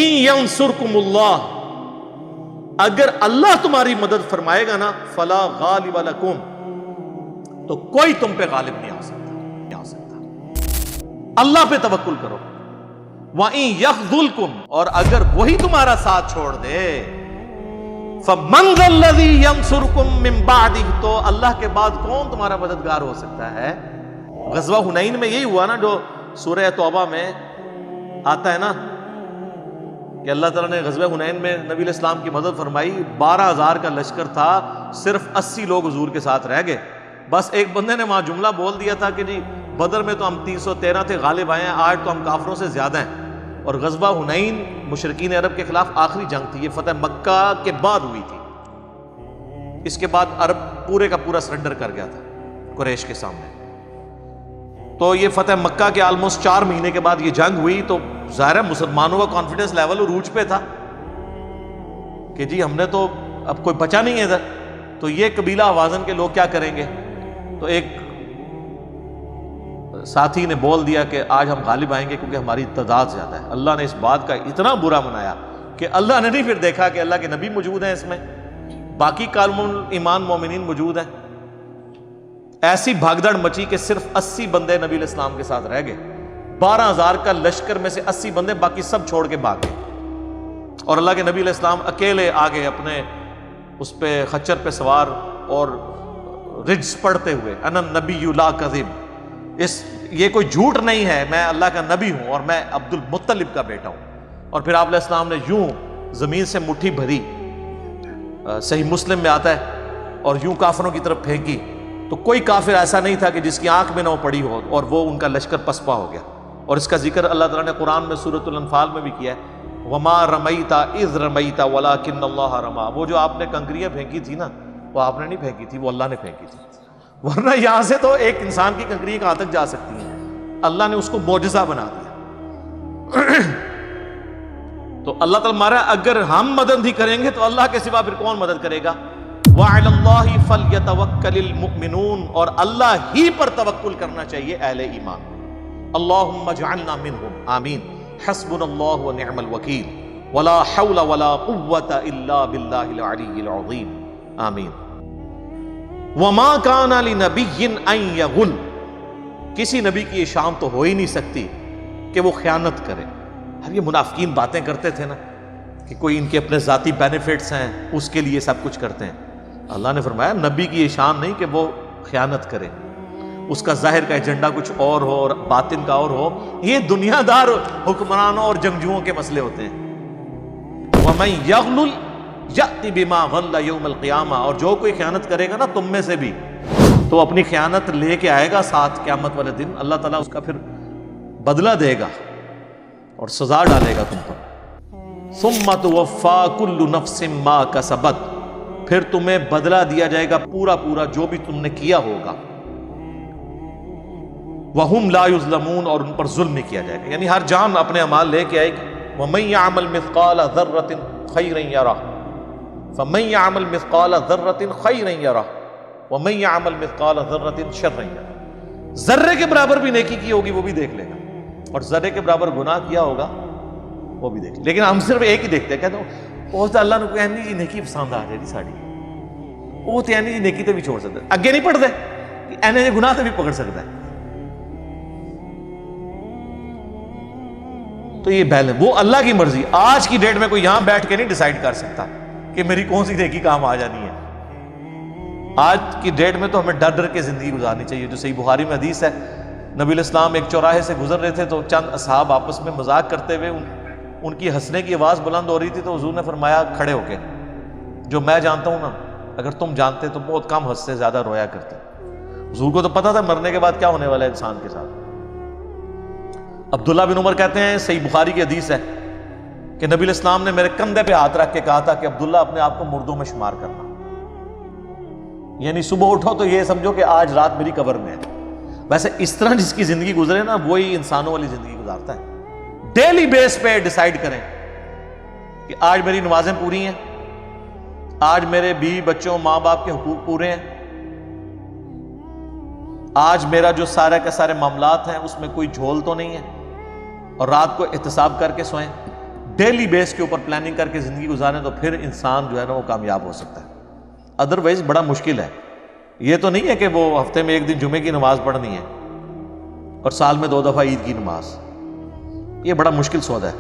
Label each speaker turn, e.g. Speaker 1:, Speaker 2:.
Speaker 1: ان ینصرکم اللہ، اگر اللہ تمہاری مدد فرمائے گا نا، فلا غالب لکم، تو کوئی تم پہ غالب نہیں آ سکتا، اللہ پہ توکل کرو۔ وَإِن يَخْذُلْكُمْ، اور اگر وہی تمہارا ساتھ چھوڑ دے، فَمَنْ ذَا الَّذِي يَنْصُرُكُمْ مِنْ بَعْدِهِ، تو اللہ کے بعد کون تمہارا مددگار ہو سکتا ہے؟ غزوہ حنین میں یہی ہوا نا، جو سورہ توبہ میں آتا ہے نا کہ اللہ تعالیٰ نے غزوہ حنین میں نبی علیہ السلام کی مدد فرمائی، 12,000 کا لشکر تھا، صرف 80 لوگ حضور کے ساتھ رہ گئے۔ بس ایک بندے نے وہاں جملہ بول دیا تھا کہ جی بدر میں تو ہم 313 تھے، غالب آئے ہیں، آج تو ہم کافروں سے زیادہ ہیں۔ اور غزوہ حنین مشرکین عرب کے خلاف آخری جنگ تھی، یہ فتح مکہ کے بعد ہوئی تھی۔ اس کے بعد عرب پورے کا پورا سرنڈر کر گیا تھا قریش کے سامنے۔ تو یہ فتح مکہ کے آلموسٹ 4 مہینے کے بعد یہ جنگ ہوئی، تو ظاہر ہے مسلمانوں کا کانفیڈنس لیول عروج پہ تھا کہ جی ہم نے تو اب کوئی بچا نہیں ہے ادھر، تو یہ قبیلہ حوازن کے لوگ کیا کریں گے؟ تو ایک ساتھی نے بول دیا کہ آج ہم غالب آئیں گے کیونکہ ہماری تعداد زیادہ ہے۔ اللہ نے اس بات کا اتنا برا منایا کہ اللہ نے نہیں پھر دیکھا کہ اللہ کے نبی موجود ہیں اس میں، باقی کالم ایمان مومنین موجود ہیں، ایسی بھاگدڑ مچی کہ صرف 80 بندے نبی علیہ السلام کے ساتھ رہ گئے۔ 12,000 کا لشکر میں سے 80 بندے، باقی سب چھوڑ کے بھاگ گئے، اور اللہ کے نبی علیہ السلام اکیلے آگے اپنے اس پہ خچر پہ سوار اور رجز پڑھتے ہوئے، انا النبی لا کذب، یہ کوئی جھوٹ نہیں ہے، میں اللہ کا نبی ہوں اور میں عبد المطلب کا بیٹا ہوں۔ اور پھر آپ علیہ السلام نے یوں زمین سے مٹھی بھری، صحیح مسلم میں آتا ہے، اور یوں کافروں کی طرف پھینکی، تو کوئی کافر ایسا نہیں تھا کہ جس کی آنکھ میں نہ پڑی ہو، اور وہ ان کا لشکر پسپا ہو گیا۔ اور اس کا ذکر اللہ تعالیٰ نے قرآن میں سورۃ الانفال میں بھی کیا ہے، وَمَا رَمَيْتَ إِذْ رَمَيْتَ وَلَكِنَّ اللَّهَ رَمَى، وہ جو آپ نے کنکریاں پھینکی تھی نا، وہ آپ نے نہیں پھینکی تھی، وہ اللہ نے پھینکی تھی، ورنہ یہاں سے تو ایک انسان کی کنکریاں کہاں تک جا سکتی ہیں، اللہ نے اس کو معجزہ بنا دیا۔ تو اللہ تعالیٰ ہمارا اگر ہم مدد ہی کریں گے تو اللہ کے سوا پھر کون مدد کرے گا؟ وَعَلَى اللَّهِ فَلْيَتَوَكَّلِ الْمُؤْمِنُونَ، اور اللہ ہی پر توکل کرنا چاہیے اہل ایمان۔ اللہم اجعلنا منہم، آمین۔ حسبنا اللہ ونعم الوکیل، ولا حول ولا قوة الا باللہ العلی العظیم، آمین۔ وما کان لنبی ان یغل، کسی نبی کی یہ شان تو ہو ہی نہیں سکتی کہ وہ خیانت کرے۔ ہر یہ منافقین باتیں کرتے تھے نا کہ کوئی ان کے اپنے ذاتی بینیفٹس ہیں، اس کے لیے سب کچھ کرتے ہیں۔ اللہ نے فرمایا نبی کی یہ شان نہیں کہ وہ خیانت کرے، اس کا ظاہر کا ایجنڈا کچھ اور ہو اور باطن کا اور ہو، یہ دنیا دار حکمرانوں اور جنگجوؤں کے مسئلے ہوتے ہیں۔ وَمَن يَغْلُلْ يَأْتِ بِمَا غَلَّ يَوْمَ الْقِيَامَةِ، اور جو کوئی خیانت کرے گا نا تم میں سے بھی، تو اپنی خیانت لے کے آئے گا ساتھ قیامت والے دن، اللہ تعالیٰ اس کا پھر بدلہ دے گا اور سزا ڈالے گا تم پر۔ ثُمَّ تُوَفَّىٰ كُلُّ نَفْسٍ مَا كَسَبَتْ، پھر تمہیں بدلہ دیا جائے گا پورا پورا جو بھی تم نے کیا ہوگا۔ وَهُمْ لَا يُظْلَمُونَ، اور ان پر ظلم نہیں کیا جائے گا، یعنی ہر جان اپنے اعمال لے کے آئے گی۔ وَمَن يَعْمَلْ مِثْقَالَ ذَرَّةٍ خَيْرًا يَرَهُ فَمَن يَعْمَلْ مِثْقَالَ ذَرَّةٍ خَيْرًا يَرَهُ وَمَن يَعْمَلْ مِثْقَالَ ذَرَّةٍ شَرًّا يَرَهُ، ذرے کے برابر بھی نیکی کی ہوگی وہ بھی دیکھ لے گا، اور ذرے کے برابر گناہ کیا ہوگا وہ بھی دیکھ لے۔ لیکن ہم صرف ایک ہی دیکھتے ہیں، کہتے ہیں وہ تو اللہ نے کوئی نہیں جی نیکی پسند آ جائے گی ساڑی، وہ تو نہیں جی نیکی تے بھی چھوڑ سکتا، اگے نہیں پڑھتے کہ اینے جی گناہ تے بھی پکڑ سکتا ہے۔ تو یہ بیلنس وہ اللہ کی مرضی، آج کی ڈیٹ میں کوئی یہاں بیٹھ کے نہیں ڈیسائیڈ کر سکتا کہ میری کون سی نیکی کام آ جانی ہے۔ آج کی ڈیٹ میں تو ہمیں ڈر ڈر کے زندگی گزارنی چاہیے، جو صحیح بخاری میں حدیث ہے، نبی علیہ السلام ایک چوراہے سے گزر رہے تھے تو چند اصحاب آپس میں مذاق کرتے ہوئے ان کی ہنسنے کی آواز بلند ہو رہی تھی، تو حضور نے فرمایا کھڑے ہو کے، جو میں جانتا ہوں نا اگر تم جانتے تو بہت کم ہنستے زیادہ رویا کرتے۔ حضور کو تو پتا تھا مرنے کے بعد کیا ہونے والا ہے انسان کے ساتھ۔ عبداللہ بن عمر کہتے ہیں، صحیح بخاری کی حدیث ہے کہ نبی علیہ السلام نے میرے کندھے پہ ہاتھ رکھ کے کہا تھا کہ عبداللہ اپنے آپ کو مردوں میں شمار کرنا، یعنی صبح اٹھو تو یہ سمجھو کہ آج رات میری قبر میں ہے۔ ویسے اس طرح جس کی زندگی گزرے نا وہی انسانوں والی زندگی گزارتا ہے۔ ڈیلی بیس پہ ڈیسائیڈ کریں کہ آج میری نمازیں پوری ہیں، آج میرے بیوی بچوں ماں باپ کے حقوق پورے ہیں، آج میرا جو سارے کے سارے معاملات ہیں اس میں کوئی جھول تو نہیں ہے، اور رات کو احتساب کر کے سوئیں۔ ڈیلی بیس کے اوپر پلاننگ کر کے زندگی گزاریں تو پھر انسان جو ہے نا وہ کامیاب ہو سکتا ہے، ادروائز بڑا مشکل ہے۔ یہ تو نہیں ہے کہ وہ ہفتے میں ایک دن جمعے کی نماز پڑھنی ہے اور سال میں 2 دفعہ عید کی نماز، یہ بڑا مشکل سودا ہے۔